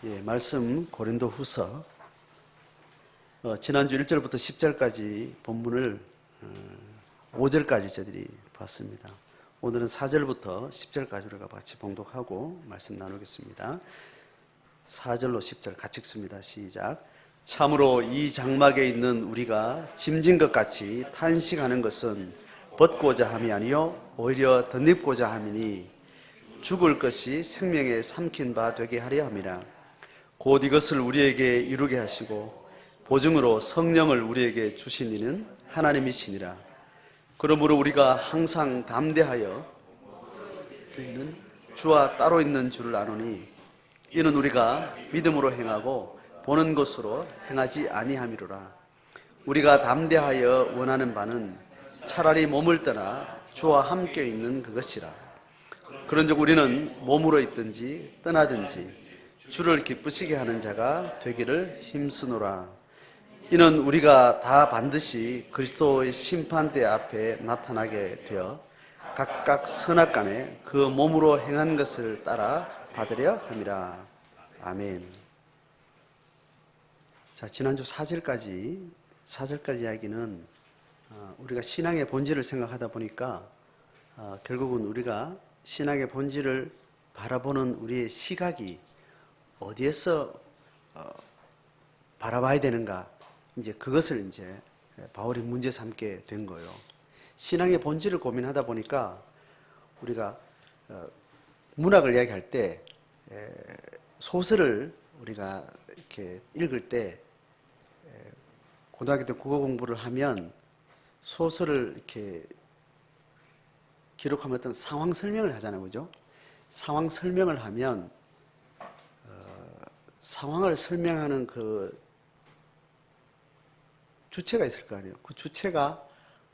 말씀 고린도후서 지난주 1절부터 10절까지 본문을 5절까지 저희들이 봤습니다. 오늘은 4절부터 10절까지 우리가 같이 봉독하고 말씀 나누겠습니다. 4절로 10절 같이 읽습니다. 시작. 참으로 이 장막에 있는 우리가 짐진 것 같이 탄식하는 것은 벗고자 함이 아니요 오히려 덧입고자 함이니 죽을 것이 생명에 삼킨 바 되게 하려 함이라. 곧 이것을 우리에게 이루게 하시고 보증으로 성령을 우리에게 주신 이는 하나님이시니라. 그러므로 우리가 항상 담대하여 저희는 주와 따로 있는 줄을 아노니 이는 우리가 믿음으로 행하고 보는 것으로 행하지 아니함이로라. 우리가 담대하여 원하는 바는 차라리 몸을 떠나 주와 함께 있는 그것이라. 그런즉 우리는 몸으로 있든지 떠나든지 주를 기쁘시게 하는 자가 되기를 힘쓰노라. 이는 우리가 다 반드시 그리스도의 심판대 앞에 나타나게 되어 각각 선악간에 그 몸으로 행한 것을 따라 받으려 함이라. 아멘. 자, 지난주 4절까지 이야기는 우리가 신앙의 본질을 생각하다 보니까 결국은 우리가 신앙의 본질을 바라보는 우리의 시각이 어디에서 바라봐야 되는가, 이제 그것을 이제 바울이 문제 삼게 된 거예요. 신앙의 본질을 고민하다 보니까 우리가 문학을 이야기할 때 소설을 우리가 이렇게 읽을 때 고등학교 때 국어 공부를 하면 소설을 이렇게 기록하면 어떤 상황 설명을 하잖아요, 그죠? 상황 설명을 하면 상황을 설명하는 그 주체가 있을 거 아니에요. 그 주체가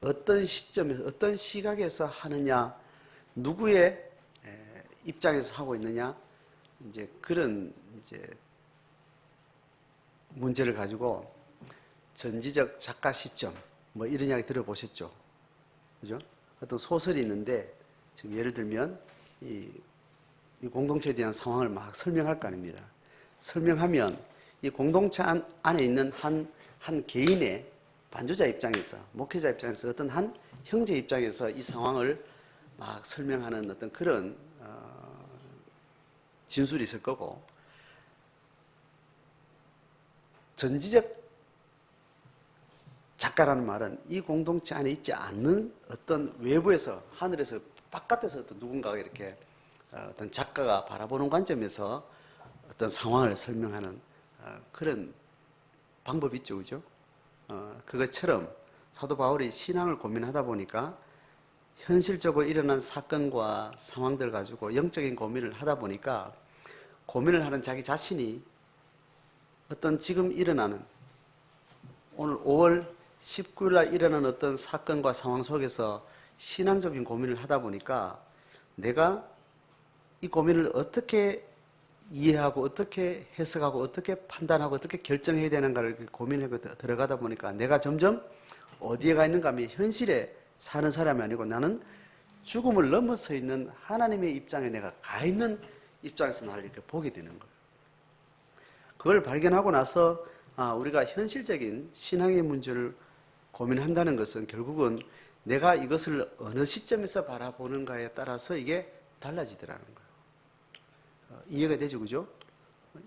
어떤 시점에서 어떤 시각에서 하느냐, 누구의 입장에서 하고 있느냐, 이제 그런 이제 문제를 가지고 전지적 작가 시점 뭐 이런 이야기 들어보셨죠? 그죠? 어떤 소설이 있는데 지금 예를 들면 이 공동체에 대한 상황을 막 설명할 거 아닙니다. 설명하면 이 공동체 안에 있는 한 개인의 반주자 입장에서, 목회자 입장에서, 어떤 한 형제 입장에서 이 상황을 막 설명하는 어떤 그런 진술이 있을 거고, 전지적 작가라는 말은 이 공동체 안에 있지 않는 어떤 외부에서, 하늘에서, 바깥에서 어떤 누군가가 이렇게 어떤 작가가 바라보는 관점에서 어떤 상황을 설명하는 그런 방법이 있죠, 그죠? 그것처럼 사도 바울이 신앙을 고민하다 보니까 현실적으로 일어난 사건과 상황들 가지고 영적인 고민을 하다 보니까 고민을 하는 자기 자신이 어떤 지금 일어나는 오늘 5월 19일 날 일어난 어떤 사건과 상황 속에서 신앙적인 고민을 하다 보니까 내가 이 고민을 어떻게 이해하고 어떻게 해석하고 어떻게 판단하고 어떻게 결정해야 되는가를 고민하고 들어가다 보니까 내가 점점 어디에 가 있는가 하면 현실에 사는 사람이 아니고 나는 죽음을 넘어서 있는 하나님의 입장에 내가 가 있는 입장에서 나를 이렇게 보게 되는 거예요. 그걸 발견하고 나서 우리가 현실적인 신앙의 문제를 고민한다는 것은 결국은 내가 이것을 어느 시점에서 바라보는가에 따라서 이게 달라지더라는 거예요. 이해가 되죠, 그죠?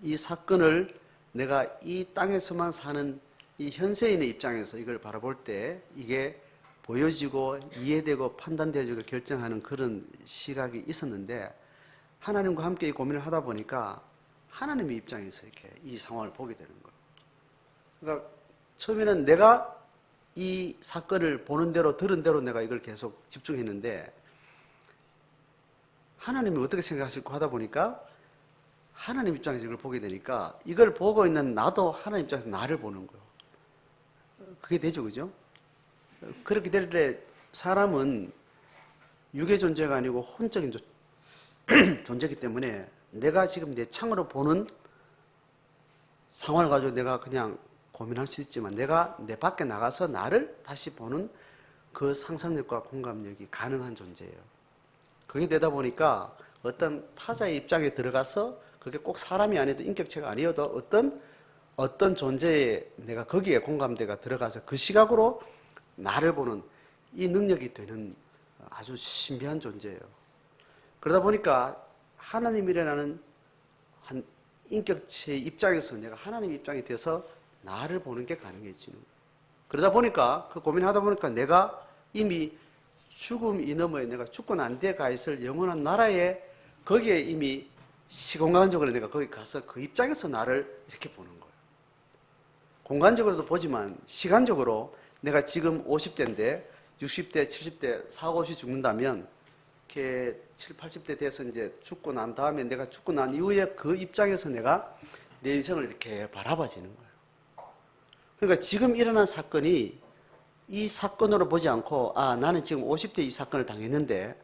이 사건을 내가 이 땅에서만 사는 이 현세인의 입장에서 이걸 바라볼 때 이게 보여지고 이해되고 판단되고 결정하는 그런 시각이 있었는데 하나님과 함께 이 고민을 하다 보니까 하나님의 입장에서 이렇게 이 상황을 보게 되는 거예요. 그러니까 처음에는 내가 이 사건을 보는 대로 들은 대로 내가 이걸 계속 집중했는데 하나님이 어떻게 생각하실까 하다 보니까 하나님 입장에서 이걸 보게 되니까 이걸 보고 있는 나도 하나님 입장에서 나를 보는 거예요. 그게 되죠, 그죠? 그렇게 될 때 사람은 육의 존재가 아니고 혼적인 존재이기 때문에 내가 지금 내 창으로 보는 상황을 가지고 내가 그냥 고민할 수 있지만 내가 내 밖에 나가서 나를 다시 보는 그 상상력과 공감력이 가능한 존재예요. 그게 되다 보니까 어떤 타자의 입장에 들어가서 그게 꼭 사람이 아니어도 인격체가 아니어도 어떤 존재에 내가 거기에 공감대가 들어가서 그 시각으로 나를 보는 이 능력이 되는 아주 신비한 존재예요. 그러다 보니까 하나님이라는 한 인격체의 입장에서 내가 하나님 입장이 돼서 나를 보는 게 가능해지는 거예요. 그러다 보니까 그 고민하다 보니까 내가 이미 죽음 이 너머에 내가 죽고 난 뒤에 가 있을 영원한 나라에 거기에 이미 시공간적으로 내가 거기 가서 그 입장에서 나를 이렇게 보는 거예요. 공간적으로도 보지만 시간적으로 내가 지금 50대인데 60대, 70대 사고 없이 죽는다면 이렇게 7, 80대 돼서 이제 죽고 난 다음에 내가 죽고 난 이후에 그 입장에서 내가 내 인생을 이렇게 바라봐지는 거예요. 그러니까 지금 일어난 사건이 이 사건으로 보지 않고 나는 지금 50대 이 사건을 당했는데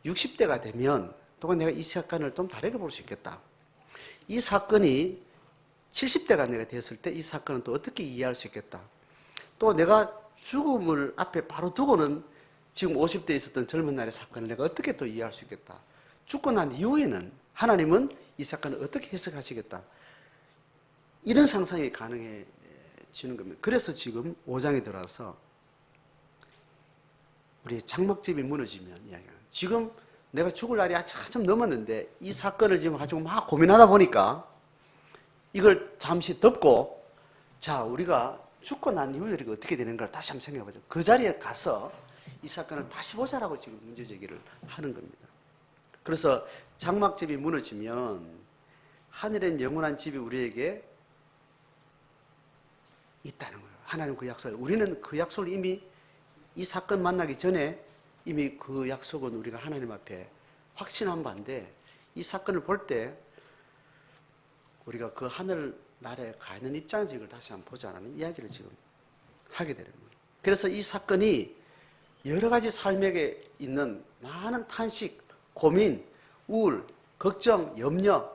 60대가 되면 또 내가 이 사건을 좀 다르게 볼 수 있겠다. 이 사건이 70대가 내가 됐을 때 이 사건은 또 어떻게 이해할 수 있겠다. 또 내가 죽음을 앞에 바로 두고는 지금 50대에 있었던 젊은 날의 사건을 내가 어떻게 또 이해할 수 있겠다. 죽고 난 이후에는 하나님은 이 사건을 어떻게 해석하시겠다. 이런 상상이 가능해지는 겁니다. 그래서 지금 5장에 들어와서 우리의 장막집이 무너지면 이야기하는 지금 내가 죽을 날이 한참 넘었는데 이 사건을 지금 가지고 막 고민하다 보니까 이걸 잠시 덮고 자 우리가 죽고 난 이후에 우리가 어떻게 되는가를 다시 한번 생각해보자. 그 자리에 가서 이 사건을 다시 보자라고 지금 문제 제기를 하는 겁니다. 그래서 장막집이 무너지면 하늘엔 영원한 집이 우리에게 있다는 거예요. 하나님 그 약속을. 우리는 그 약속을 이미 이 사건 만나기 전에 이미 그 약속은 우리가 하나님 앞에 확신한 바인데 이 사건을 볼 때 우리가 그 하늘 나라에 가 있는 입장에서 이걸 다시 한번 보자는 이야기를 지금 하게 되는 거예요. 그래서 이 사건이 여러 가지 삶에 있는 많은 탄식, 고민, 우울, 걱정, 염려,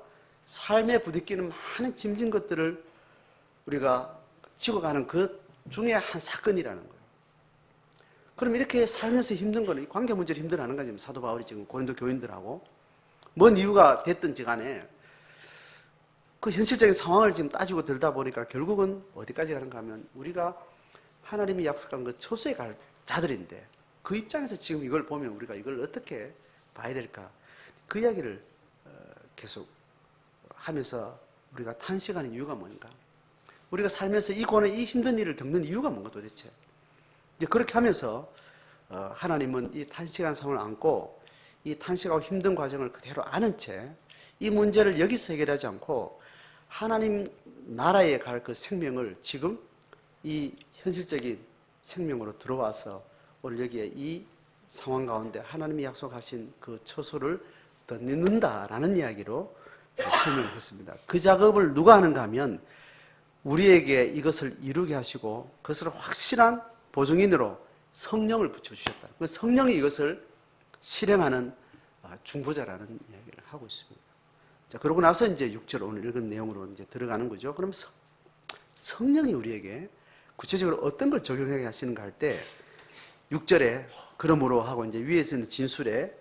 삶에 부딪히는 많은 짐진 것들을 우리가 지고가는 그 중에 한 사건이라는 거예요. 그럼 이렇게 살면서 힘든 거는 관계 문제를 힘들어하는 거지. 사도 바울이 지금 고린도 교인들하고 뭔 이유가 됐든지 간에 그 현실적인 상황을 지금 따지고 들다 보니까 결국은 어디까지 가는가 하면 우리가 하나님이 약속한 그 처소에 갈 자들인데 그 입장에서 지금 이걸 보면 우리가 이걸 어떻게 봐야 될까 그 이야기를 계속 하면서 우리가 탄식하는 이유가 뭔가 우리가 살면서 이 고난 이 힘든 일을 겪는 이유가 뭔가 도대체 이제 그렇게 하면서 하나님은 이 탄식한 상황을 안고 이 탄식하고 힘든 과정을 그대로 아는 채 이 문제를 여기서 해결하지 않고 하나님 나라에 갈 그 생명을 지금 이 현실적인 생명으로 들어와서 오늘 여기에 이 상황 가운데 하나님이 약속하신 그 처소를 더 넣는다라는 이야기로 설명을 했습니다. 그 작업을 누가 하는가 하면 우리에게 이것을 이루게 하시고 그것을 확실한 보증인으로 성령을 붙여주셨다. 성령이 이것을 실행하는 중보자라는 이야기를 하고 있습니다. 자, 그러고 나서 이제 6절 오늘 읽은 내용으로 이제 들어가는 거죠. 그럼 성령이 우리에게 구체적으로 어떤 걸 적용하게 하시는가 할 때 6절에 그러므로 하고 이제 위에서 있는 진술의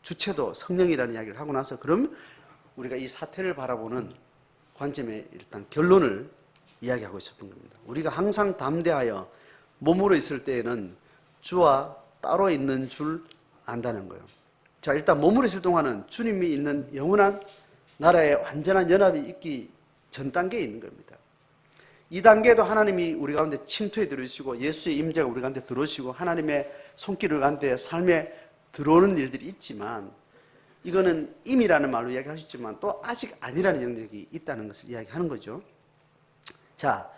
주체도 성령이라는 이야기를 하고 나서 그럼 우리가 이 사태를 바라보는 관점의 일단 결론을 이야기하고 있었던 겁니다. 우리가 항상 담대하여 몸으로 있을 때에는 주와 따로 있는 줄 안다는 거예요. 자, 일단 몸으로 있을 동안은 주님이 있는 영원한 나라의 완전한 연합이 있기 전 단계에 있는 겁니다. 이 단계도 하나님이 우리 가운데 침투해 들어오시고 예수의 임재가 우리 가운데 들어오시고 하나님의 손길을 가운데 삶에 들어오는 일들이 있지만 이거는 임이라는 말로 이야기할 수 있지만 또 아직 아니라는 영역이 있다는 것을 이야기하는 거죠. 자,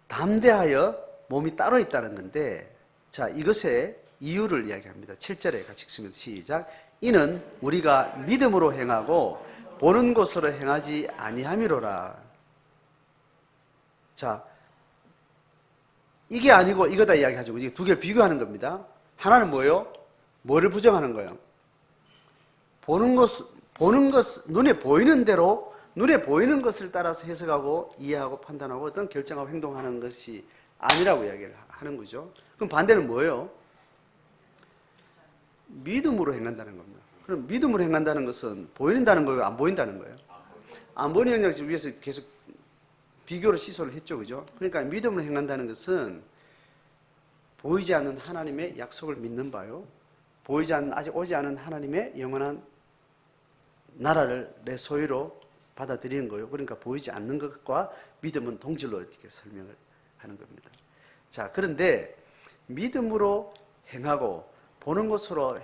담대하여 몸이 따로 있다는 건데 자, 이것의 이유를 이야기합니다. 7절에 같이 읽으면 시작. 이는 우리가 믿음으로 행하고 보는 것으로 행하지 아니함이로라. 자, 이게 아니고 이거다 이야기하죠. 이게 두 개를 비교하는 겁니다. 하나는 뭐예요? 뭐를 부정하는 거예요? 보는 것, 눈에 보이는 대로, 눈에 보이는 것을 따라서 해석하고 이해하고 판단하고 어떤 결정하고 행동하는 것이 아니라고 이야기를 하는 거죠. 그럼 반대는 뭐예요? 믿음으로 행한다는 겁니다. 그럼 믿음으로 행한다는 것은 보인다는 거예요? 안 보인다는 거예요? 안 보이는 영역 위해서 계속 비교를 시소를 했죠. 그죠? 그러니까 믿음으로 행한다는 것은 보이지 않는 하나님의 약속을 믿는 바요. 보이지 않는, 아직 오지 않은 하나님의 영원한 나라를 내 소유로 받아들이는 거예요. 그러니까 보이지 않는 것과 믿음은 동질로 이렇게 설명을 하는 겁니다. 자, 그런데 믿음으로 행하고 보는 것으로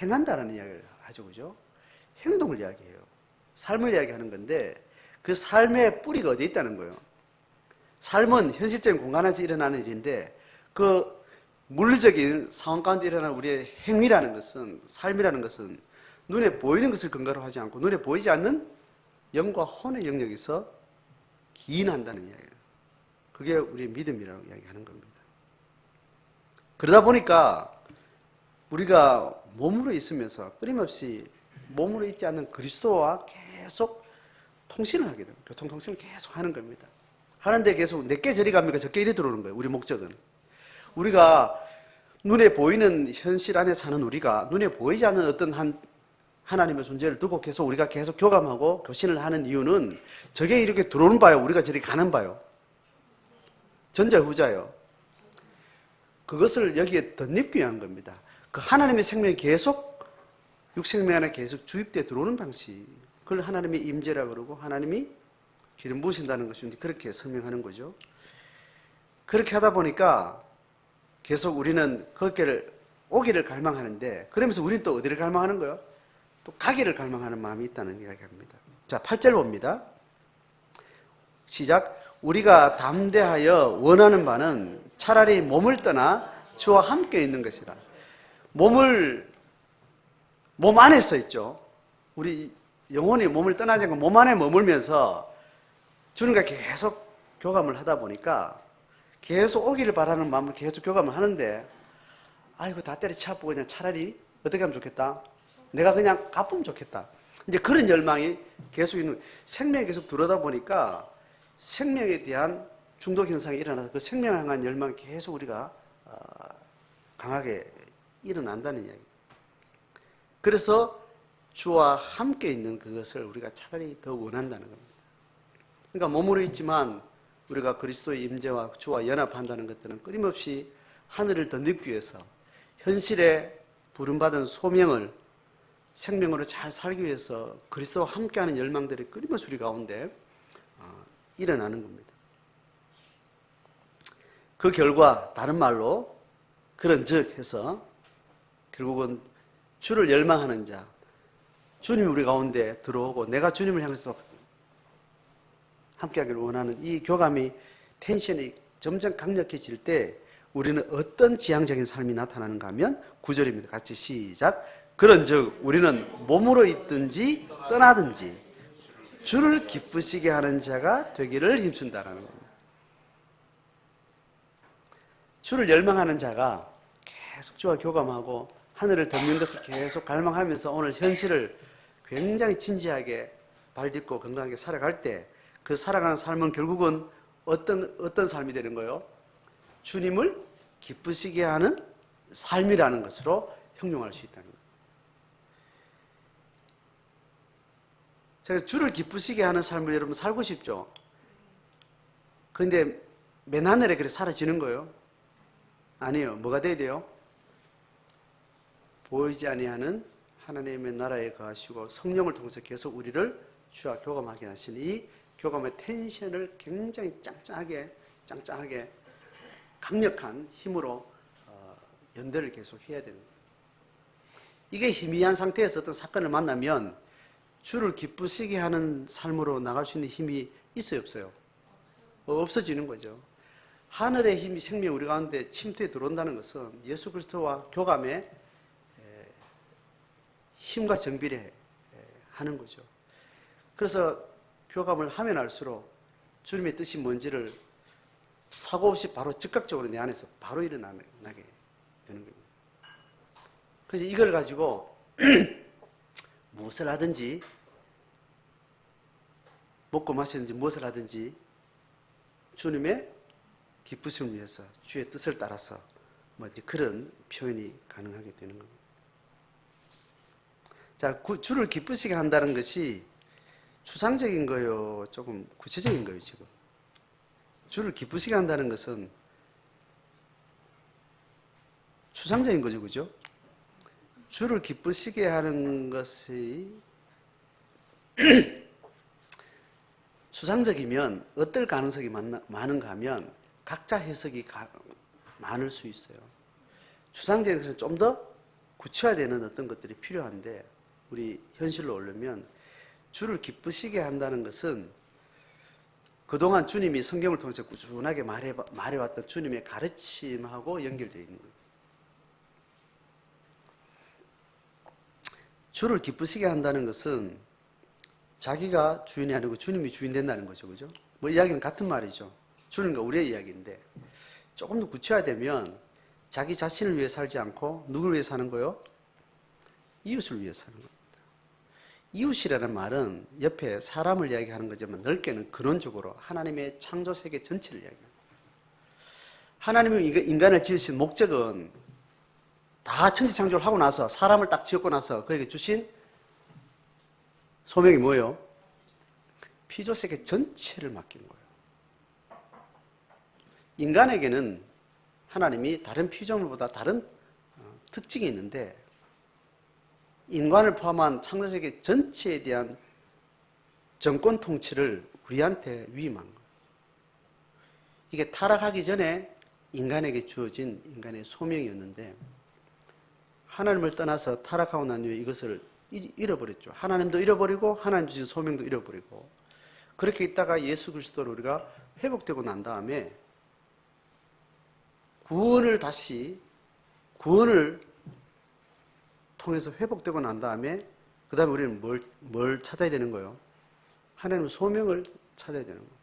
행한다는 이야기를 하죠. 그죠? 행동을 이야기해요. 삶을 이야기하는 건데 그 삶의 뿌리가 어디에 있다는 거예요? 삶은 현실적인 공간 안에서 일어나는 일인데 그 물리적인 상황 가운데 일어나는 우리의 행위라는 것은, 삶이라는 것은 눈에 보이는 것을 근거로 하지 않고 눈에 보이지 않는 영과 혼의 영역에서 기인한다는 이야기예요. 그게 우리의 믿음이라고 이야기하는 겁니다. 그러다 보니까 우리가 몸으로 있으면서 끊임없이 몸으로 있지 않는 그리스도와 계속 통신을 하게 됩니다. 교통통신을 계속 하는 겁니다. 하는데 계속 내게 저리 갑니까? 저게 이리 들어오는 거예요. 우리 목적은. 우리가 눈에 보이는 현실 안에 사는 우리가 눈에 보이지 않는 어떤 하나님의 존재를 두고 계속 우리가 계속 교감하고 교신을 하는 이유는 저게 이렇게 들어오는 바요. 우리가 저리 가는 바요. 전자 후자요. 그것을 여기에 덧입기 위한 겁니다. 그 하나님의 생명이 계속 육생명 안에 계속 주입되어 들어오는 방식. 그걸 하나님의 임재라고 그러고 하나님이 기름 부으신다는 것인데 그렇게 설명하는 거죠. 그렇게 하다 보니까 계속 우리는 거기를 오기를 갈망하는데 그러면서 우리는 또 어디를 갈망하는 거예요? 또 가기를 갈망하는 마음이 있다는 이야기합니다. 자, 8절 봅니다. 시작. 우리가 담대하여 원하는 바는 차라리 몸을 떠나 주와 함께 있는 것이라. 몸 안에 서 있죠. 우리 영혼이 몸을 떠나지 않고 몸 안에 머물면서 주님과 계속 교감을 하다 보니까 계속 오기를 바라는 마음으로 계속 교감을 하는데 아이고 다 때려치워보고 그냥 차라리 어떻게 하면 좋겠다? 내가 그냥 가보면 좋겠다. 이제 그런 열망이 계속 있는 생명이 계속 들어오다 보니까 생명에 대한 중독 현상이 일어나서 그 생명을 향한 열망이 계속 우리가 강하게 일어난다는 이야기. 그래서 주와 함께 있는 그것을 우리가 차라리 더 원한다는 겁니다. 그러니까 몸으로 있지만 우리가 그리스도의 임재와 주와 연합한다는 것들은 끊임없이 하늘을 더 넓기 위해서 현실에 부름받은 소명을 생명으로 잘 살기 위해서 그리스도와 함께하는 열망들이 끊임없이 우리 가운데 일어나는 겁니다. 그 결과 다른 말로 그런즉 해서 결국은 주를 열망하는 자, 주님이 우리 가운데 들어오고 내가 주님을 향해서 함께하기를 원하는 이 교감이 텐션이 점점 강력해질 때 우리는 어떤 지향적인 삶이 나타나는가 하면 9절입니다. 같이 시작. 그런즉 우리는 몸으로 있든지 떠나든지 주를 기쁘시게 하는 자가 되기를 힘쓴다라는 겁니다. 주를 열망하는 자가 계속 주와 교감하고 하늘을 덮는 것을 계속 갈망하면서 오늘 현실을 굉장히 진지하게 발딛고 건강하게 살아갈 때 그 살아가는 삶은 결국은 어떤 삶이 되는 거예요? 주님을 기쁘시게 하는 삶이라는 것으로 형용할 수 있다는 거예요. 제가 주를 기쁘시게 하는 삶을 여러분 살고 싶죠? 그런데 맨 하늘에 그렇게 사라지는 거예요? 아니에요. 뭐가 돼야 돼요? 보이지 아니하는 하나님의 나라에 거하시고 성령을 통해서 계속 우리를 주와 교감하게 하시는 이 교감의 텐션을 굉장히 짱짱하게 강력한 힘으로 연대를 계속 해야 되는 거예요. 이게 희미한 상태에서 어떤 사건을 만나면 주를 기쁘시게 하는 삶으로 나갈 수 있는 힘이 있어요, 없어요? 없어지는 거죠. 하늘의 힘이 생명이 우리 가운데 침투해 들어온다는 것은 예수 그리스도와 교감의 힘과 정비례 하는 거죠. 그래서 교감을 하면 할수록 주님의 뜻이 뭔지를 사고 없이 바로 즉각적으로 내 안에서 바로 일어나게 되는 겁니다. 그래서 이걸 가지고 무엇을 하든지 먹고 마시든지 무엇을 하든지 주님의 기쁘심을 위해서 주의 뜻을 따라서 뭐 이제 그런 표현이 가능하게 되는 겁니다. 자, 주를 기쁘시게 한다는 것이 추상적인 거요, 조금 구체적인 거요, 지금. 주를 기쁘시게 한다는 것은 추상적인 거죠, 그죠? 주를 기쁘시게 하는 것이 추상적이면 어떨 가능성이 많은가 하면 각자 해석이 많을 수 있어요. 추상적인 것은 좀 더 구체화되는 어떤 것들이 필요한데 우리 현실로 오려면 주를 기쁘시게 한다는 것은 그동안 주님이 성경을 통해서 꾸준하게 말해왔던 주님의 가르침하고 연결되어 있는 거예요. 주를 기쁘시게 한다는 것은 자기가 주인이 아니고 주님이 주인 된다는 거죠. 그죠? 뭐 이야기는 같은 말이죠. 주님과 우리의 이야기인데 조금 더 구체화되면 자기 자신을 위해 살지 않고 누구를 위해 사는 거요? 이웃을 위해 사는 겁니다. 이웃이라는 말은 옆에 사람을 이야기하는 거지만 넓게는 근원적으로 하나님의 창조 세계 전체를 이야기합니다. 하나님이 인간을 지으신 목적은 다 천지창조를 하고 나서 사람을 딱 지었고 나서 그에게 주신 소명이 뭐예요? 피조세계 전체를 맡긴 거예요. 인간에게는 하나님이 다른 피조물보다 다른 특징이 있는데 인간을 포함한 창조세계 전체에 대한 정권 통치를 우리한테 위임한 거예요. 이게 타락하기 전에 인간에게 주어진 인간의 소명이었는데 하나님을 떠나서 타락하고 난 후에 이것을 잃어버렸죠. 하나님도 잃어버리고 하나님 주신 소명도 잃어버리고 그렇게 있다가 예수 그리스도로 우리가 회복되고 난 다음에 구원을 통해서 회복되고 난 다음에 그 다음에 우리는 뭘 찾아야 되는 거예요? 하나님의 소명을 찾아야 되는 거예요.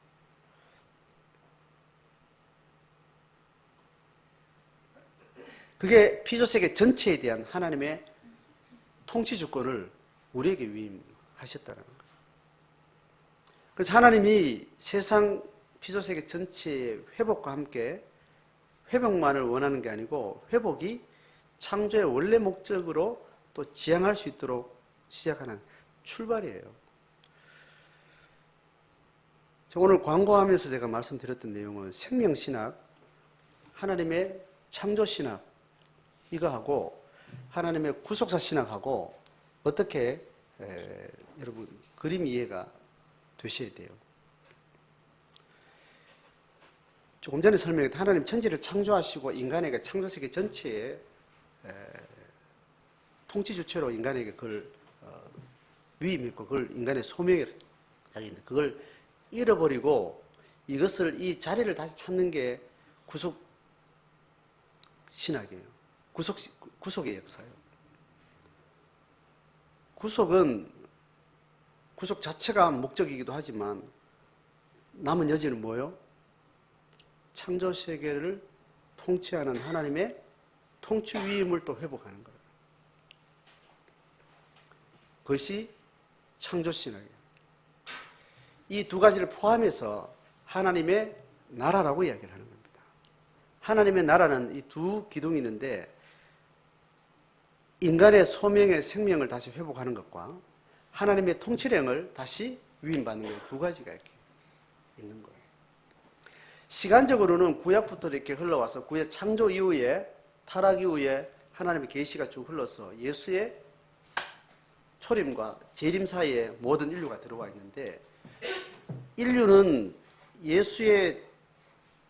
그게 피조세계 전체에 대한 하나님의 통치 주권을 우리에게 위임하셨다는 거예요. 그래서 하나님이 세상 피조세계 전체의 회복과 함께 회복만을 원하는 게 아니고 회복이 창조의 원래 목적으로 또 지향할 수 있도록 시작하는 출발이에요. 오늘 광고하면서 제가 말씀드렸던 내용은 생명신학, 하나님의 창조신학 이거하고 하나님의 구속사 신학하고 어떻게 여러분 그림 이해가 되셔야 돼요. 조금 전에 설명했던 하나님 천지를 창조하시고 인간에게 창조세계 전체에 통치 주체로 인간에게 그걸 위임했고 그걸 인간의 소명이라고 하는데 그걸 잃어버리고 이 자리를 다시 찾는 게 구속 신학이에요. 구속의 역사예요. 구속 자체가 목적이기도 하지만 남은 여지는 뭐예요? 창조세계를 통치하는 하나님의 통치 위임을 또 회복하는 거예요. 그것이 창조신학이에요. 이 두 가지를 포함해서 하나님의 나라라고 이야기를 하는 겁니다. 하나님의 나라는 이 두 기둥이 있는데 인간의 소명의 생명을 다시 회복하는 것과 하나님의 통치령을 다시 위임받는 것 두 가지가 이렇게 있는 거예요. 시간적으로는 구약부터 이렇게 흘러와서 구약 창조 이후에 타락 이후에 하나님의 계시가 쭉 흘러서 예수의 초림과 재림 사이에 모든 인류가 들어와 있는데 인류는 예수의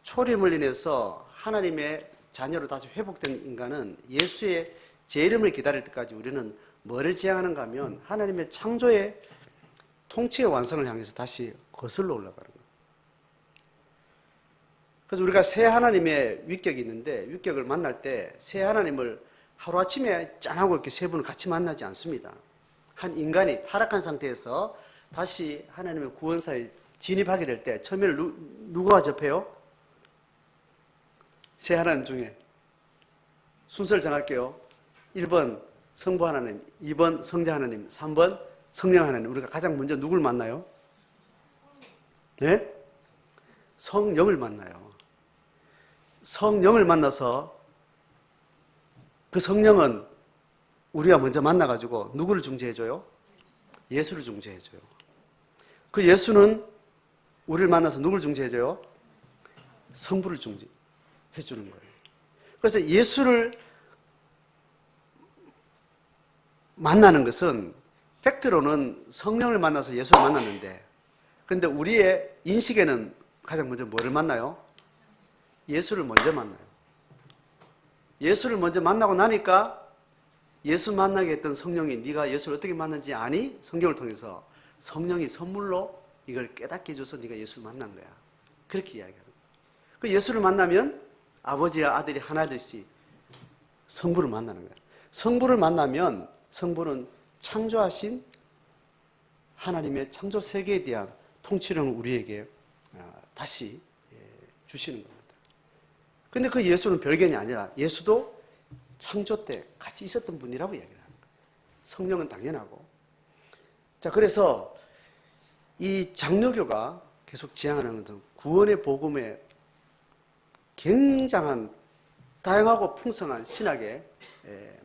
초림을 인해서 하나님의 자녀로 다시 회복된 인간은 예수의 재림을 기다릴 때까지 우리는 뭐를 지향하는가 하면 하나님의 창조의 통치의 완성을 향해서 다시 거슬러 올라가는 거예요. 그래서 우리가 새 하나님의 위격이 있는데 위격을 만날 때 새 하나님을 하루아침에 짠하고 이렇게 세 분을 같이 만나지 않습니다. 한 인간이 타락한 상태에서 다시 하나님의 구원사에 진입하게 될 때 처음에는 누가 접해요? 새 하나님 중에 순서를 정할게요. 1번 성부 하나님, 2번 성자 하나님, 3번 성령 하나님. 우리가 가장 먼저 누굴 만나요? 네? 성령을 만나요. 성령을 만나서 그 성령은 우리가 먼저 만나가지고 누구를 중재해줘요? 예수를 중재해줘요. 그 예수는 우리를 만나서 누구를 중재해줘요? 성부를 중재해주는 거예요. 그래서 예수를 만나는 것은 팩트로는 성령을 만나서 예수를 만났는데, 그런데 우리의 인식에는 가장 먼저 뭐를 만나요? 예수를 먼저 만나요. 예수를 먼저 만나고 나니까 예수 만나게 했던 성령이 네가 예수를 어떻게 만났는지 아니? 성경을 통해서 성령이 선물로 이걸 깨닫게 해줘서 네가 예수를 만난 거야. 그렇게 이야기하는 거예요. 그 예수를 만나면 아버지와 아들이 하나 되듯이 성부를 만나는 거예요. 성부를 만나면 성부는 창조하신 하나님의 창조 세계에 대한 통치력을 우리에게 다시 주시는 겁니다. 근데 그 예수는 별개이 아니라 예수도 창조 때 같이 있었던 분이라고 이야기를 하는 거예요. 성령은 당연하고. 자, 그래서 이 장로교가 계속 지향하는 것은 구원의 복음에 굉장한 다양하고 풍성한 신학의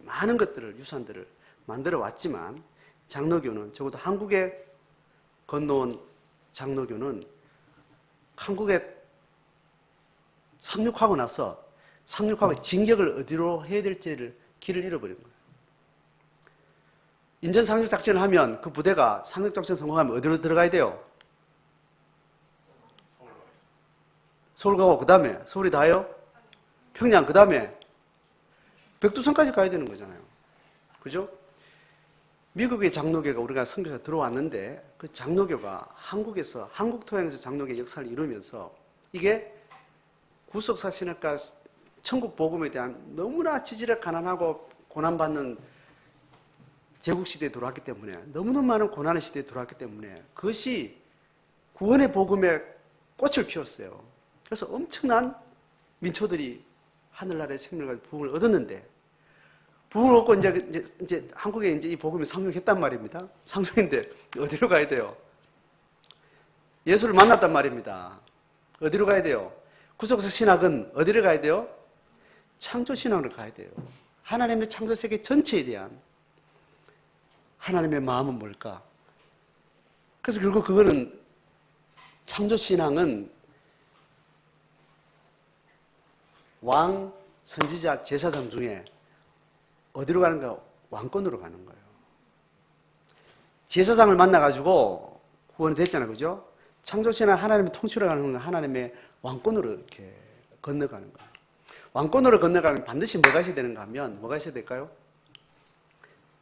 많은 것들을, 유산들을 만들어 왔지만, 장로교는, 적어도 한국에 건너온 장로교는 한국에 상륙하고 나서 상륙하고 진격을 어디로 해야 될지를 길을 잃어버린 거예요. 인전 상륙 작전을 하면 그 부대가 상륙 작전 성공하면 어디로 들어가야 돼요? 서울 가고 그 다음에 서울이 다요? 평양, 그 다음에 백두산까지 가야 되는 거잖아요. 그죠? 미국의 장로교가 우리가 선교사 들어왔는데 그 장로교가 한국에서, 한국 토양에서 장로교의 역사를 이루면서 이게 구속사 신학과 천국 복음에 대한 너무나 지질에 가난하고 고난받는 제국시대에 들어왔기 때문에, 너무너무 많은 고난의 시대에 들어왔기 때문에 그것이 구원의 복음에 꽃을 피웠어요. 그래서 엄청난 민초들이 하늘나라의 생명을 부흥을 얻었는데, 부흥을 얻고 이제 한국에 이제 이 복음이 상륙했단 말입니다. 상륙인데 어디로 가야 돼요? 예수를 만났단 말입니다. 어디로 가야 돼요? 구속사 신학은 어디로 가야 돼요? 창조 신학으로 가야 돼요. 하나님의 창조 세계 전체에 대한 하나님의 마음은 뭘까? 그래서 결국 그거는, 창조 신앙은 왕, 선지자, 제사장 중에 어디로 가는가? 왕권으로 가는 거예요. 제사장을 만나가지고 구원이 됐잖아요. 그죠? 창조신앙 하나님의 통치로 가는 건 하나님의 왕권으로 이렇게 건너가는 거예요. 왕권으로 건너가면 반드시 뭐가 있어야 되는가 하면, 뭐가 있어야 될까요?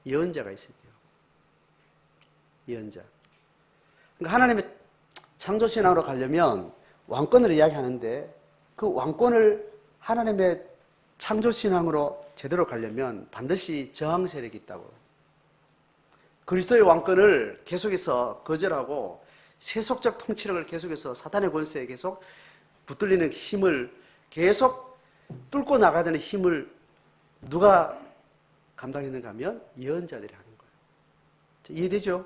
예언자가 있어야 돼요. 예언자. 그러니까 하나님의 창조신앙으로 가려면 왕권을 이야기하는데, 그 왕권을 하나님의 창조신앙으로 제대로 가려면 반드시 저항 세력이 있다고. 그리스도의 왕권을 계속해서 거절하고 세속적 통치력을 계속해서 사탄의 권세에 계속 붙들리는 힘을 계속 뚫고 나가야 되는 힘을 누가 감당했는가 하면 예언자들이 하는 거예요. 이해되죠?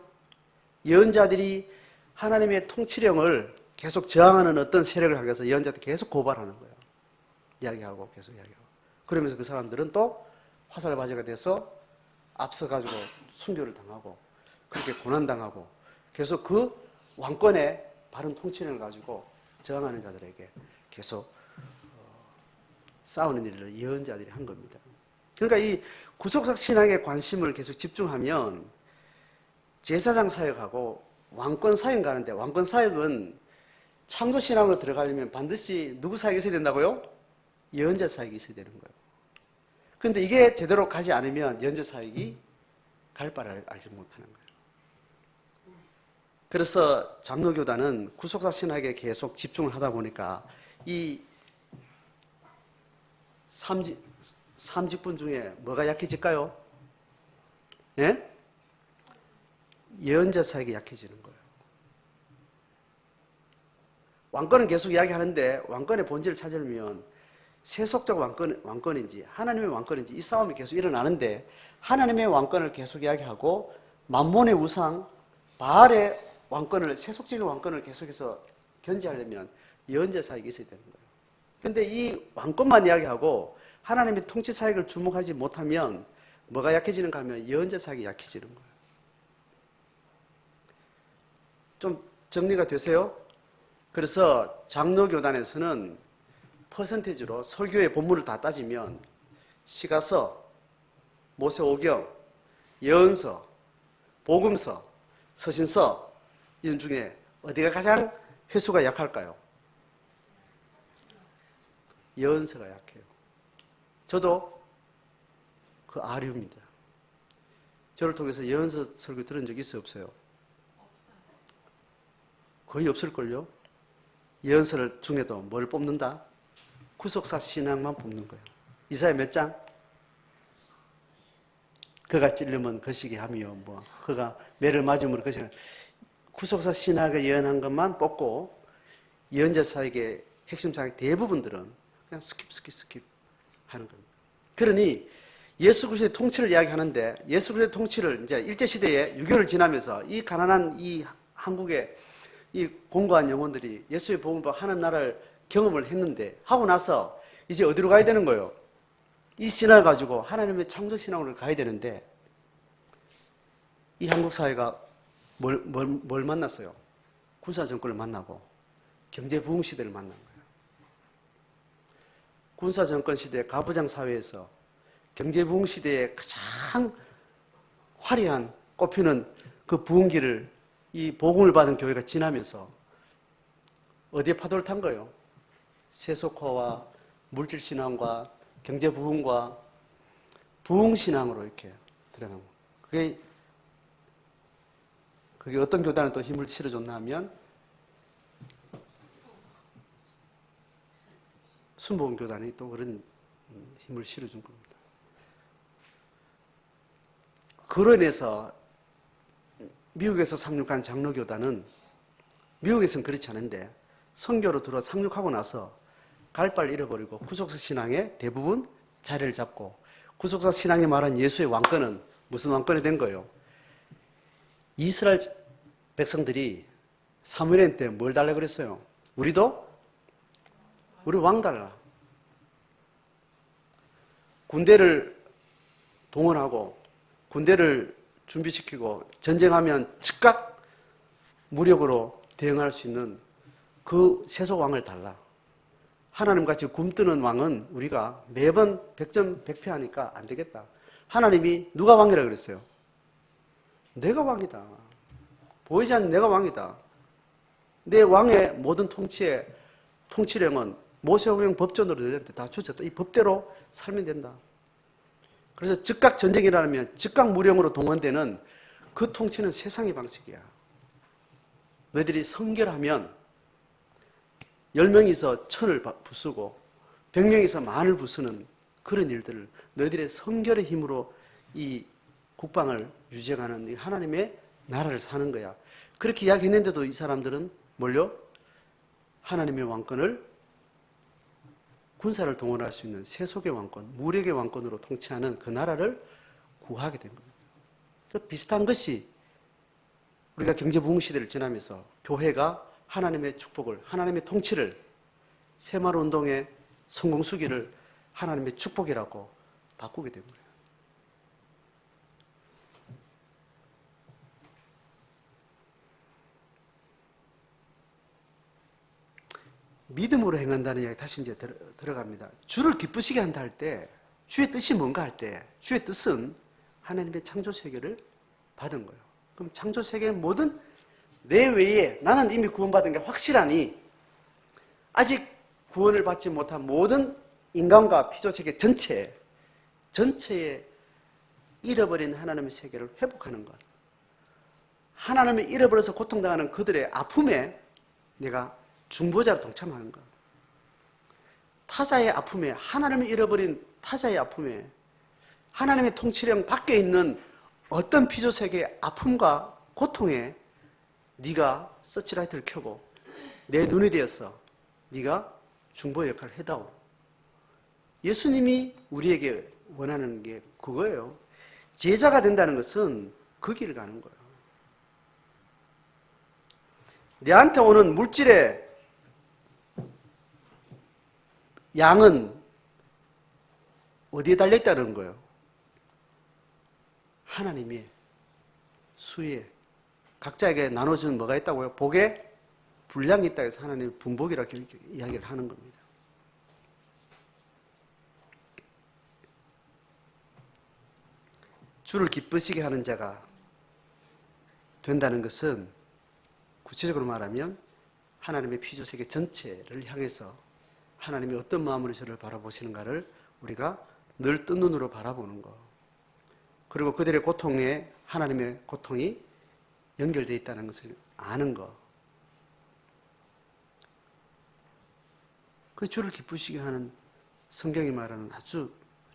예언자들이 하나님의 통치력을 계속 저항하는 어떤 세력을 하기 위해서 예언자들이 계속 고발하는 거예요. 이야기하고 계속 이야기하고. 그러면서 그 사람들은 또 화살바지가 돼서 앞서가지고 순교를 당하고 그렇게 고난당하고 계속 그 왕권의 바른 통치력을 가지고 저항하는 자들에게 계속 싸우는 일을 예언자들이 한 겁니다. 그러니까 이 구속사 신앙에 관심을 계속 집중하면 제사장 사역하고 왕권 사역 가는데, 왕권 사역은 창조 신앙으로 들어가려면 반드시 누구 사역이 있어야 된다고요? 예언자 사역이 있어야 되는 거예요. 그런데 이게 제대로 가지 않으면 예언자 사역이 갈 바를 알지 못하는 거예요. 그래서 장로교단은 구속사 신학에 계속 집중을 하다 보니까 이 삼직분 중에 뭐가 약해질까요? 예? 예언자 사역이 약해지는 거예요. 왕권은 계속 이야기하는데 왕권의 본질을 찾으려면 세속적 왕권인지 하나님의 왕권인지 이 싸움이 계속 일어나는데, 하나님의 왕권을 계속 이야기하고 만몬의 우상, 바알의 왕권을, 세속적인 왕권을 계속해서 견지하려면 예언자 사역이 있어야 되는 거예요. 그런데 이 왕권만 이야기하고 하나님의 통치 사역을 주목하지 못하면 뭐가 약해지는가 하면 예언자 사역이 약해지는 거예요. 좀 정리가 되세요? 그래서 장로교단에서는 퍼센테이지로 설교의 본문을 다 따지면 시가서, 모세오경, 예언서, 복음서, 서신서 이런 중에 어디가 가장 횟수가 약할까요? 예언서가 약해요. 저도 그 아류입니다. 저를 통해서 예언서 설교 들은 적 있어요, 없어요? 거의 없을걸요? 예언서를 중에도 뭘 뽑는다? 구속사 신앙만 뽑는 거예요. 이사야 몇 장? 그가 찔르면 거시기 하며 뭐 그가 매를 맞음으로 거시기 구속사 신학을 예언한 것만 뽑고 예언자 사역의 핵심 사역 대부분들은 그냥 스킵 하는 겁니다. 그러니 예수 그리스도의 통치를 이야기하는데 예수 그리스도의 통치를 이제 일제시대에 6.25를 지나면서 이 가난한 이 한국의 이 공고한 영혼들이 예수의 복음을 하는 나라를 경험을 했는데 하고 나서 이제 어디로 가야 되는 거예요? 이 신화를 가지고 하나님의 창조신앙으로 가야 되는데 이 한국 사회가 뭘 만났어요? 군사정권을 만나고 경제부흥시대를 만난 거예요. 군사정권 시대 가부장 사회에서 경제부흥시대에 가장 화려한 꼽히는 그 부흥기를 이 복음을 받은 교회가 지나면서 어디에 파도를 탄 거예요? 세속화와 물질신앙과 경제부흥과 부흥신앙으로 이렇게 들어간 거예요. 그게 어떤 교단에 또 힘을 실어줬나 하면 순복음교단이 또 그런 힘을 실어준 겁니다. 그로 인해서 미국에서 상륙한 장로교단은 미국에서는 그렇지 않은데 선교로 들어 상륙하고 나서 갈 바를 잃어버리고 구속사 신앙에 대부분 자리를 잡고 구속사 신앙에 말한 예수의 왕권은 무슨 왕권이 된 거예요? 이스라엘 백성들이 사무엘 때 뭘 달라고 그랬어요? 우리 왕 달라. 군대를 동원하고 군대를 준비시키고 전쟁하면 즉각 무력으로 대응할 수 있는 그 세속 왕을 달라. 하나님같이 굼뜨는 왕은 우리가 매번 100점 100패 하니까 안 되겠다. 하나님이 누가 왕이라 그랬어요? 내가 왕이다. 보이지 않는 내가 왕이다. 내 왕의 모든 통치령은 모세오경 법전으로 너희한테 다 주셨다. 이 법대로 살면 된다. 그래서 즉각 전쟁이 일어나면 즉각 무령으로 동원되는 그 통치는 세상의 방식이야. 너희들이 성결하면 10명이서 천을 부수고 100명이서 만을 부수는 그런 일들을 너희들의 성결의 힘으로 이 국방을 유지해가는 하나님의 나라를 사는 거야. 그렇게 이야기했는데도 이 사람들은 뭘요? 하나님의 왕권을 군사를 동원할 수 있는 세속의 왕권, 무력의 왕권으로 통치하는 그 나라를 구하게 된 겁니다. 비슷한 것이 우리가 경제부흥 시대를 지나면서 교회가 하나님의 축복을, 하나님의 통치를, 새마을운동의 성공수기를 하나님의 축복이라고 바꾸게 된 거예요. 믿음으로 행한다는 이야기 다시 이제 들어갑니다. 주를 기쁘시게 한다 할 때, 주의 뜻이 뭔가 할 때, 주의 뜻은 하나님의 창조세계를 받은 거예요. 그럼 창조세계의 모든 내 외에 나는 이미 구원받은 게 확실하니 아직 구원을 받지 못한 모든 인간과 피조세계 전체에 잃어버린 하나님의 세계를 회복하는 것. 하나님을 잃어버려서 고통당하는 그들의 아픔에 내가 중보자로 동참하는 것. 타자의 아픔에, 하나님을 잃어버린 타자의 아픔에, 하나님의 통치령 밖에 있는 어떤 피조세계의 아픔과 고통에 네가 서치라이트를 켜고 내 눈이 되어서 네가 중보의 역할을 해다오. 예수님이 우리에게 원하는 게 그거예요. 제자가 된다는 것은 그 길을 가는 거예요. 내한테 오는 물질의 양은 어디에 달려있다는 거예요? 하나님이 수에 각자에게 나눠주는 뭐가 있다고요? 복에 분량이 있다 해서 하나님이 분복이라고 이렇게 이야기를 하는 겁니다. 주를 기쁘시게 하는 자가 된다는 것은 구체적으로 말하면 하나님의 피조세계 전체를 향해서 하나님이 어떤 마음으로 저를 바라보시는가를 우리가 늘 뜬 눈으로 바라보는 것, 그리고 그들의 고통에 하나님의 고통이 연결되어 있다는 것을 아는 것, 그 주를 기쁘시게 하는 성경이 말하는 아주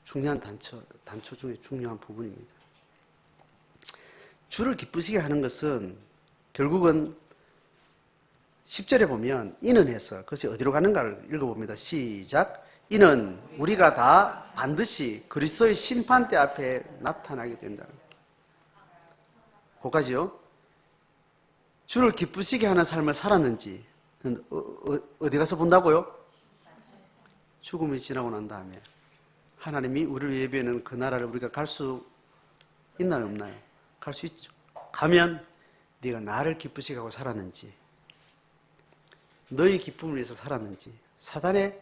중요한 단초 중에 중요한 부분입니다. 주를 기쁘시게 하는 것은 결국은 10절에 보면 이는 해서 그것이 어디로 가는가를 읽어봅니다. 시작. 이는 우리가 다 반드시 그리스도의 심판대 앞에 나타나게 된다는 거예요. 거기까지요. 주를 기쁘시게 하는 삶을 살았는지 어디 가서 본다고요? 죽음이 지나고 난 다음에 하나님이 우리를 예비하는 그 나라를 우리가 갈 수 있나요, 없나요? 갈 수 있죠. 가면 네가 나를 기쁘시게 하고 살았는지, 너의 기쁨을 위해서 살았는지, 사단의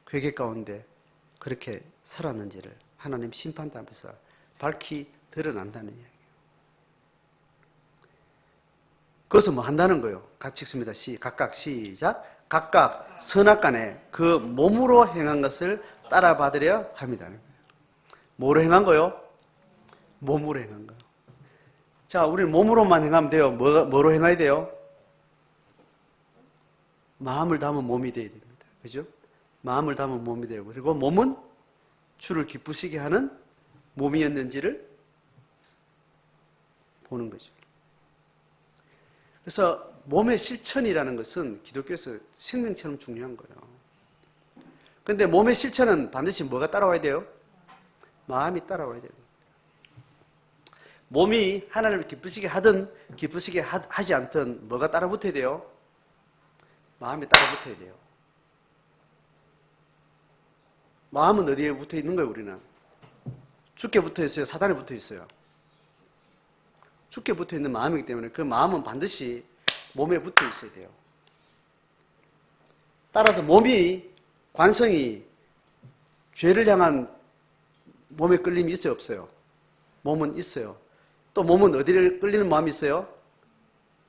괴계 가운데 그렇게 살았는지를 하나님 심판대 앞에서 밝히 드러난다는 이야기예요. 그것은 뭐 한다는 거예요? 같이 읽습니다. 각각 시작. 각각 선악간에 그 몸으로 행한 것을 따라 받으려 합니다. 뭐로 행한 거요? 몸으로 행한 거. 자, 우리는 몸으로만 행하면 돼요. 뭐로 행해야 돼요? 마음을 담은 몸이 되어야 됩니다. 그죠? 마음을 담은 몸이 되고, 그리고 몸은 주를 기쁘시게 하는 몸이었는지를 보는 거죠. 그래서 몸의 실천이라는 것은 기독교에서 생명처럼 중요한 거예요. 그런데 몸의 실천은 반드시 뭐가 따라와야 돼요? 마음이 따라와야 돼요. 몸이 하나님을 기쁘시게 하든 기쁘시게 하지 않든 뭐가 따라 붙어야 돼요? 마음이 따라 붙어야 돼요. 마음은 어디에 붙어 있는 거예요, 우리는? 주께 붙어 있어요? 사단에 붙어 있어요? 주께 붙어 있는 마음이기 때문에 그 마음은 반드시 몸에 붙어 있어야 돼요. 따라서 몸이, 관성이 죄를 향한 몸에 끌림이 있어요, 없어요? 몸은 있어요. 또 몸은 어디를 끌리는 마음이 있어요?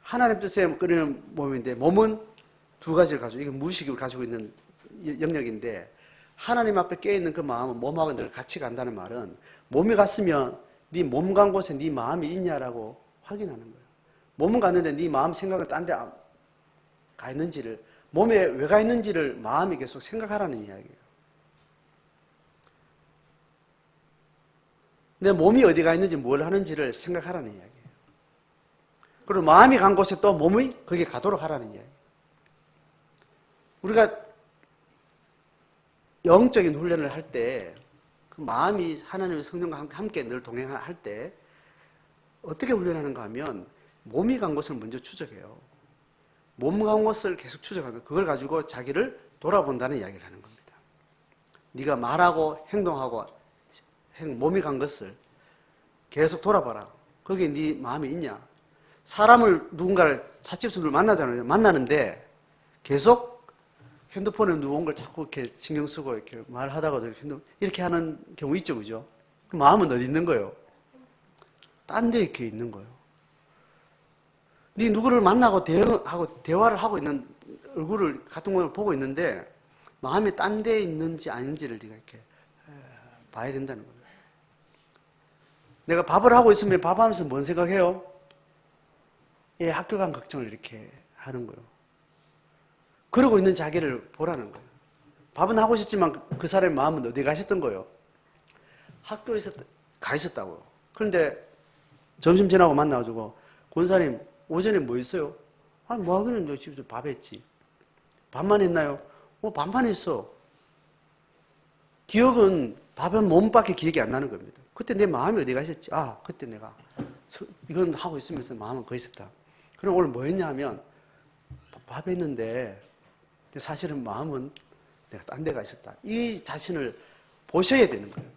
하나님 뜻에 끌리는 몸인데, 몸은 두 가지를 가지고, 이게 무의식으로 가지고 있는 영역인데, 하나님 앞에 깨어있는 그 마음은 몸하고 늘 같이 간다는 말은, 몸이 갔으면 네 몸 간 곳에 네 마음이 있냐라고 확인하는 거예요. 몸은 갔는데 네 마음 생각은 딴 데 가 있는지를, 몸에 왜 가 있는지를 마음이 계속 생각하라는 이야기예요. 내 몸이 어디 가 있는지 뭘 하는지를 생각하라는 이야기예요. 그리고 마음이 간 곳에 또 몸이 거기에 가도록 하라는 이야기예요. 우리가 영적인 훈련을 할 때, 그 마음이 하나님의 성령과 함께 늘 동행할 때 어떻게 훈련하는가 하면 몸이 간 곳을 먼저 추적해요. 몸 간 곳을 계속 추적하면 그걸 가지고 자기를 돌아본다는 이야기를 하는 겁니다. 네가 말하고 행동하고 몸이 간 것을 계속 돌아봐라. 거기에 네 마음이 있냐? 사람을 누군가를 사집수를 만나잖아요. 만나는데 계속 핸드폰에 누군가를 자꾸 이렇게 신경 쓰고 이렇게 말하다가도 이렇게 하는 경우 있죠, 그죠? 그 마음은 어디 있는 거예요? 딴 데 이렇게 있는 거예요. 네 누구를 만나고 대화를 하고 있는 얼굴을 같은 걸 보고 있는데 마음이 딴 데 있는지 아닌지를 네가 이렇게 봐야 된다는 거예요. 내가 밥을 하고 있으면 밥하면서 뭔 생각해요? 예, 학교 간 걱정을 이렇게 하는 거예요. 그러고 있는 자기를 보라는 거예요. 밥은 하고 있었지만 그 사람의 마음은 어디 가셨던 거예요? 학교에 가 있었다고요. 그런데 점심 지나고 만나가지고 권사님 오전에 뭐 했어요? 아니 뭐 하기는 너 집에서 밥 했지. 밥만 했나요? 밥만 했어. 기억은 밥은 몸밖에 기억이 안 나는 겁니다. 그때 내 마음이 어디 가셨지? 그때 내가 이건 하고 있으면서 마음은 거기 있었다. 그럼 오늘 뭐 했냐 하면 밥 했는데 사실은 마음은 내가 딴 데가 있었다. 이 자신을 보셔야 되는 거예요.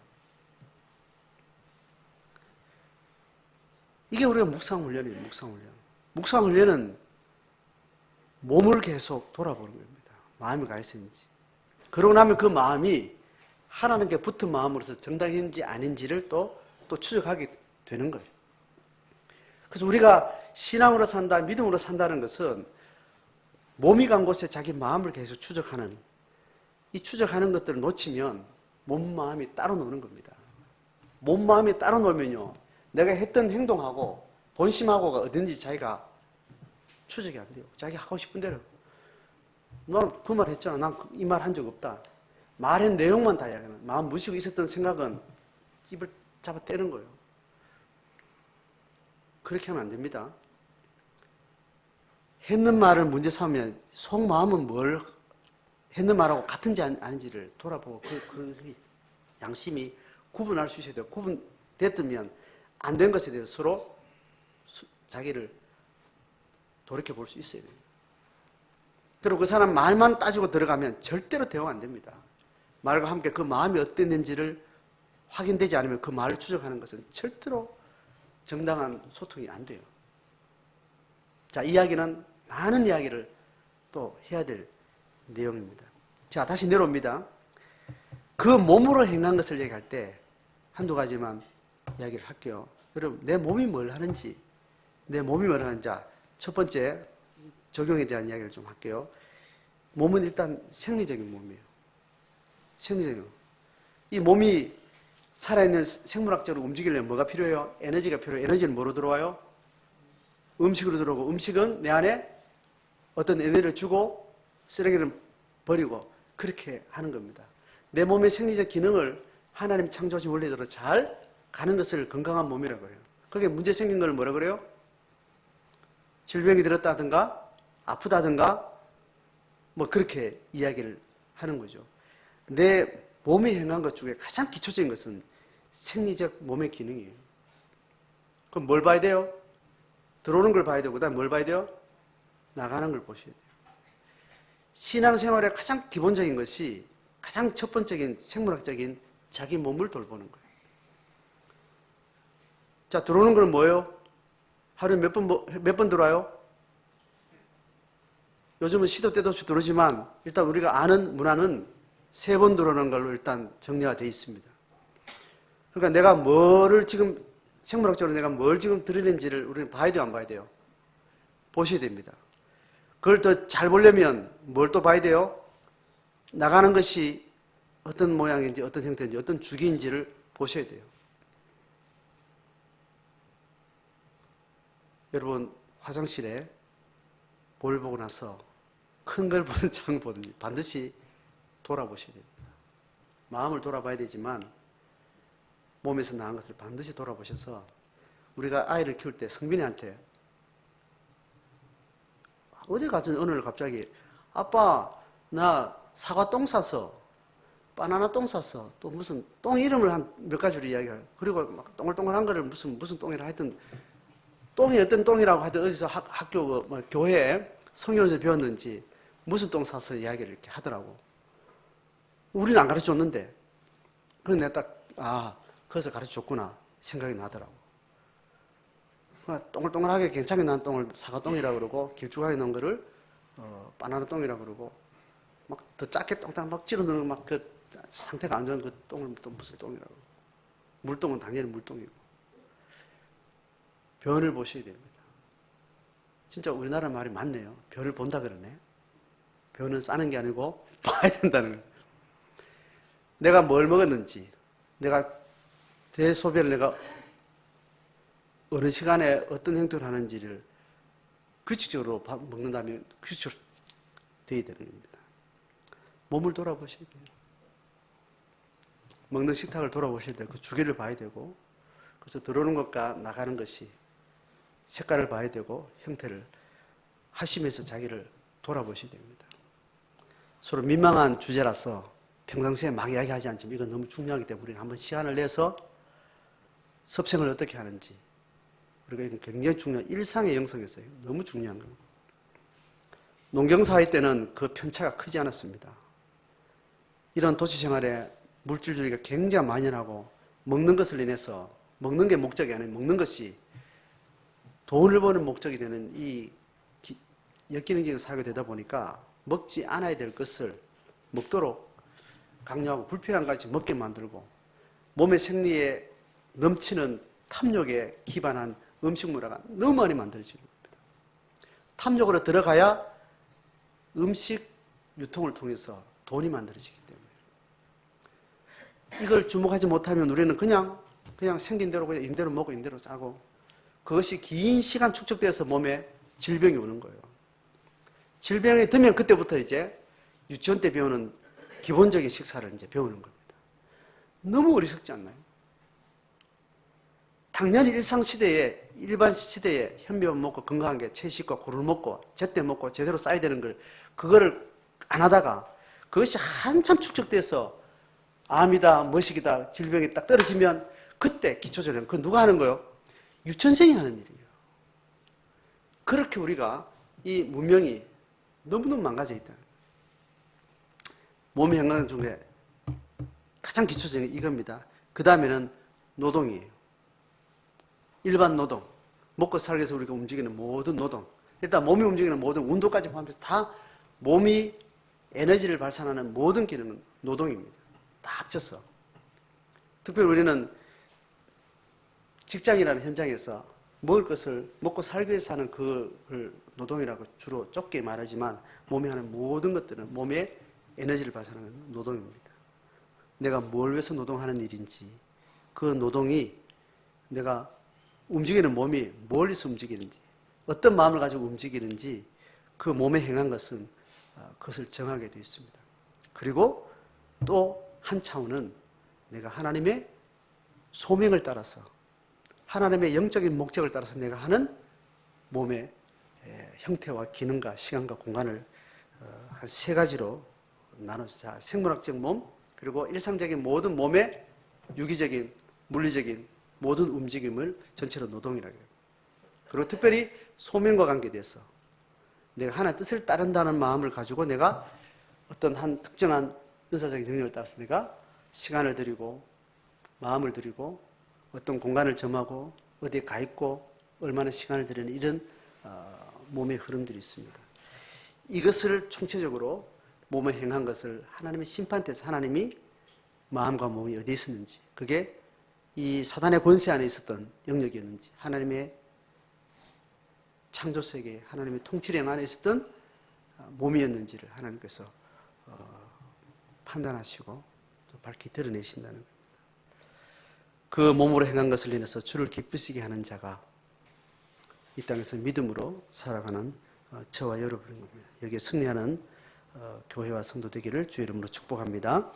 이게 우리가 묵상훈련이에요. 묵상훈련. 묵상훈련은 몸을 계속 돌아보는 겁니다. 마음이 가 있었는지. 그러고 나면 그 마음이 하나님께 붙은 마음으로서 정당인지 아닌지를 또 추적하게 되는 거예요. 그래서 우리가 신앙으로 산다, 믿음으로 산다는 것은 몸이 간 곳에 자기 마음을 계속 추적하는, 이 추적하는 것들을 놓치면 몸 마음이 따로 노는 겁니다. 몸 마음이 따로 놀면요, 내가 했던 행동하고 본심하고가 어딘지 자기가 추적이 안 돼요. 자기 하고 싶은 대로. 난 그 말 했잖아. 난 이 말 한 적 없다. 말의 내용만 다 이야기하는. 마음 무시고 있었던 생각은 입을 잡아 떼는 거예요. 그렇게 하면 안 됩니다. 했는 말을 문제 삼으면 속마음은 뭘 했는 말하고 같은지 아닌지를 돌아보고 그 양심이 구분할 수 있어야 돼요. 구분됐으면 안 된 것에 대해서 서로 자기를 돌이켜 볼 수 있어야 돼요. 그리고 그 사람 말만 따지고 들어가면 절대로 대화가 안 됩니다. 말과 함께 그 마음이 어땠는지를 확인되지 않으면 그 말을 추적하는 것은 절대로 정당한 소통이 안 돼요. 자, 이야기는 많은 이야기를 또 해야 될 내용입니다. 자, 다시 내려옵니다. 그 몸으로 행한 것을 얘기할 때 한두 가지만 이야기를 할게요. 여러분, 내 몸이 뭘 하는지, 내 몸이 뭘 하는지, 첫 번째 적용에 대한 이야기를 좀 할게요. 몸은 일단 생리적인 몸이에요. 생리적인. 이 몸이 살아있는 생물학적으로 움직이려면 뭐가 필요해요? 에너지가 필요해요. 에너지는 뭐로 들어와요? 음식으로 들어오고, 음식은 내 안에 어떤 에너지를 주고 쓰레기를 버리고 그렇게 하는 겁니다. 내 몸의 생리적 기능을 하나님 창조하신 원리대로 잘 가는 것을 건강한 몸이라고 해요. 그게 문제 생긴 걸 뭐라 그래요? 질병이 들었다든가 아프다든가 뭐 그렇게 이야기를 하는 거죠. 내 몸이 행한 것 중에 가장 기초적인 것은 생리적 몸의 기능이에요. 그럼 뭘 봐야 돼요? 들어오는 걸 봐야 되고 그다음에 뭘 봐야 돼요? 나가는 걸 보셔야 돼요. 신앙생활의 가장 기본적인 것이 가장 첫 번째인 생물학적인 자기 몸을 돌보는 거예요. 자, 들어오는 건 뭐예요? 하루에 몇 번 들어와요? 요즘은 시도 때도 없이 들어오지만 일단 우리가 아는 문화는 3번 들어오는 걸로 일단 정리가 되어 있습니다. 그러니까 내가 뭐를 지금 생물학적으로 내가 뭘 지금 들으는지를 우리는 봐야 돼요, 안 봐야 돼요? 보셔야 됩니다. 그걸 더 잘 보려면 뭘 또 봐야 돼요? 나가는 것이 어떤 모양인지 어떤 형태인지 어떤 주기인지를 보셔야 돼요. 여러분, 화장실에 볼 보고 나서 큰 걸 보든 작은 걸 보든지 반드시 돌아보셔야 됩니다. 마음을 돌아봐야 되지만 몸에서 나은 것을 반드시 돌아보셔서 우리가 아이를 키울 때 성빈이한테 어디 가든 어느 날 갑자기 아빠 나 사과 똥 쌌어, 바나나 똥 쌌어, 또 무슨 똥 이름을 한 몇 가지로 이야기해요. 그리고 막 동글동글한 거를 무슨 똥이라 하여튼 똥이 어떤 똥이라고 하여튼 어디서 학교 뭐 교회에 성경에서 배웠는지 무슨 똥 쌌어 이야기를 이렇게 하더라고. 우리는 안 가르쳐줬는데 그래서 내가 딱 거기서 가르쳐줬구나 생각이 나더라고. 동글동글하게 괜찮게 난 똥을 사과똥이라고 그러고 길쭉하게 넣은 거를 바나나 똥이라고 그러고 막 더 작게 똥땅 막 찌르 넣는 막 그 상태가 안 좋은 그 똥을 또 무슨 똥이라고. 물똥은 당연히 물똥이고. 변을 보셔야 됩니다. 진짜 우리나라 말이 맞네요. 변을 본다 그러네. 변은 싸는 게 아니고 봐야 된다는 거예요. 내가 뭘 먹었는지, 내가 대소변을 내가 어느 시간에 어떤 행동을 하는지를 규칙적으로 먹는다면 규칙적으로 되어야 되는 겁니다. 몸을 돌아보셔야 돼요. 먹는 식탁을 돌아보셔야 돼요. 그 주기를 봐야 되고, 그래서 들어오는 것과 나가는 것이 색깔을 봐야 되고 형태를 하시면서 자기를 돌아보셔야 됩니다. 서로 민망한 주제라서 평상시에 막 이야기하지 않지만 이건 너무 중요하기 때문에 우리가 한번 시간을 내서 섭생을 어떻게 하는지 우리가 이건 굉장히 중요한 일상의 영성에서 너무 중요한 겁니다. 농경사회 때는 그 편차가 크지 않았습니다. 이런 도시생활에 물질주의가 굉장히 만연하고 먹는 것을 인해서 먹는 게 목적이 아니라 먹는 것이 돈을 버는 목적이 되는 이 역기능적인 사회가 되다 보니까 먹지 않아야 될 것을 먹도록 강요하고 불필요한 것까지 먹게 만들고 몸의 생리에 넘치는 탐욕에 기반한 음식 문화가 너무 많이 만들어지는 겁니다. 탐욕으로 들어가야 음식 유통을 통해서 돈이 만들어지기 때문에 이걸 주목하지 못하면 우리는 그냥 생긴 대로 그냥 임대로 먹고 임대로 짜고 그것이 긴 시간 축적돼서 몸에 질병이 오는 거예요. 질병이 들면 그때부터 이제 유치원 때 배우는 기본적인 식사를 이제 배우는 겁니다. 너무 어리석지 않나요? 당연히 일반 시대에 현미밥 먹고 건강한 게 채식과 고를 먹고 제때 먹고 제대로 싸야 되는 걸 그거를 안 하다가 그것이 한참 축적돼서 암이다 머식이다 질병이 딱 떨어지면 그때 기초전염 그건 누가 하는 거예요? 유치원생이 하는 일이에요. 그렇게 우리가 이 문명이 너무너무 망가져 있다. 몸의 행동 중에 가장 기초적인 이겁니다. 그 다음에는 노동이에요. 일반 노동, 먹고 살기 위해서 우리가 움직이는 모든 노동, 일단 몸이 움직이는 모든 운동까지 포함해서 다 몸이 에너지를 발산하는 모든 기능은 노동입니다. 다 합쳐서. 특별히 우리는 직장이라는 현장에서 먹을 것을 먹고 살기 위해서 하는 그걸 노동이라고 주로 좁게 말하지만 몸이 하는 모든 것들은 몸에 에너지를 발산하는 노동입니다. 내가 뭘 위해서 노동하는 일인지 그 노동이 내가 움직이는 몸이 뭘 위해서 움직이는지 어떤 마음을 가지고 움직이는지 그 몸에 행한 것은 그것을 정하게 되어 있습니다. 그리고 또 한 차원은 내가 하나님의 소명을 따라서 하나님의 영적인 목적을 따라서 내가 하는 몸의 형태와 기능과 시간과 공간을 한 세 가지로 나눠서 생물학적 몸 그리고 일상적인 모든 몸의 유기적인 물리적인 모든 움직임을 전체로 노동이라고 해요. 그리고 특별히 소명과 관계돼서 내가 하나님의 뜻을 따른다는 마음을 가지고 내가 어떤 한 특정한 은사적인 능력을 따라서 내가 시간을 들이고 마음을 들이고 어떤 공간을 점하고 어디에 가 있고 얼마나 시간을 들이는 이런 몸의 흐름들이 있습니다. 이것을 총체적으로 몸에 행한 것을 하나님의 심판대에서 하나님이 마음과 몸이 어디에 있었는지 그게 이 사단의 권세 안에 있었던 영역이었는지 하나님의 창조세계 하나님의 통치령 안에 있었던 몸이었는지를 하나님께서 판단하시고 또 밝히 드러내신다는 겁니다. 그 몸으로 행한 것을 인해서 주를 기쁘시게 하는 자가 이 땅에서 믿음으로 살아가는 저와 여러분인 겁니다. 여기에 승리하는 교회와 성도 되기를 주의 이름으로 축복합니다.